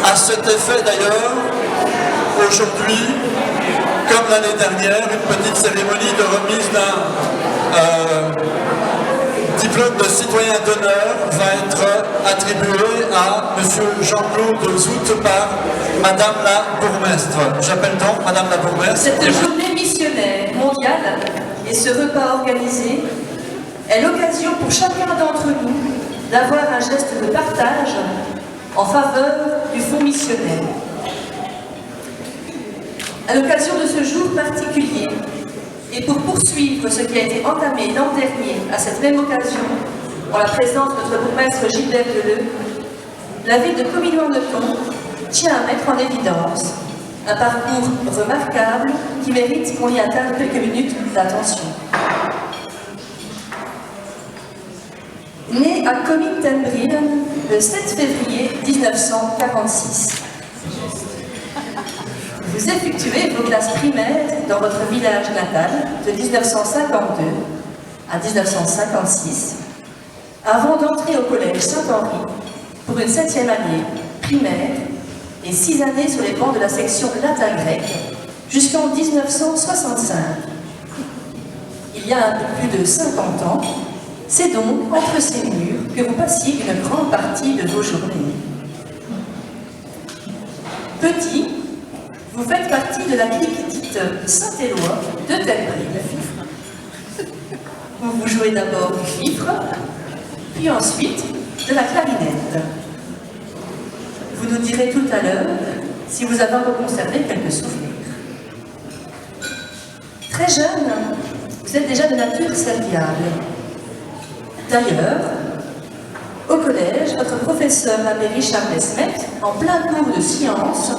À cet effet d'ailleurs, aujourd'hui, comme l'année dernière, une petite cérémonie de remise d'un diplôme de citoyen d'honneur va être attribuée à M. Jean-Claude Zout par Madame la bourgmestre. J'appelle donc Madame la bourgmestre. Cette journée missionnaire mondiale et ce repas organisé est l'occasion pour chacun d'entre nous d'avoir un geste de partage en faveur du fonds missionnaire. À l'occasion de ce jour particulier, et pour poursuivre ce qui a été entamé l'an dernier à cette même occasion, en la présence de notre bourgmestre Gilbert Deleu, la ville de Comines-en-Neton tient à mettre en évidence un parcours remarquable qui mérite qu'on y atteinte quelques minutes d'attention. Né à Comines-ten-Brille le 7 février 1946. Vous effectuez vos classes primaires dans votre village natal de 1952 à 1956, avant d'entrer au collège Saint-Henri pour une 7e année primaire et 6 années sur les bancs de la section latin-grec jusqu'en 1965. Il y a un peu plus de 50 ans, c'est donc entre ces murs que vous passiez une grande partie de vos journées. Petit, vous faites partie de la clique dite Saint-Éloi de Ten-Brille. Vous jouez d'abord du fifre, puis ensuite de la clarinette. Vous nous direz tout à l'heure si vous avez conservé quelques souvenirs. Très jeune, vous êtes déjà de nature serviable. D'ailleurs, au collège, votre professeur, l'abbé Richard Desmet, en plein cours de sciences,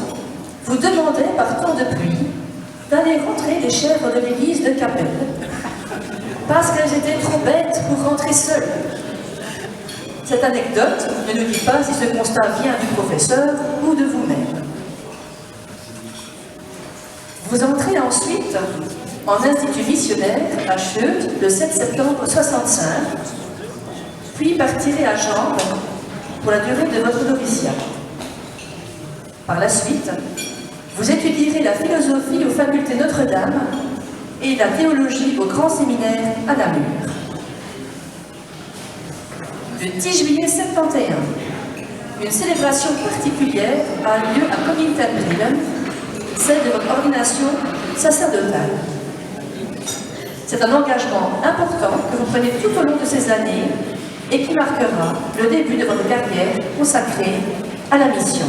vous demandait par temps de pluie d'aller rentrer les chèvres de l'église de Capelle, parce qu'elles étaient trop bêtes pour rentrer seules. Cette anecdote ne nous dit pas si ce constat vient du professeur ou de vous-même. Vous entrez ensuite en institut missionnaire à Cheude le 7 septembre 65, puis partirez à Jambes pour la durée de votre noviciat. Par la suite, vous étudierez la philosophie aux facultés Notre-Dame et la théologie au grand séminaire à Namur. Le 10 juillet 71, une célébration particulière a lieu à Comines-ten-Brille, celle de votre ordination sacerdotale. C'est un engagement important que vous prenez tout au long de ces années et qui marquera le début de votre carrière consacrée à la mission.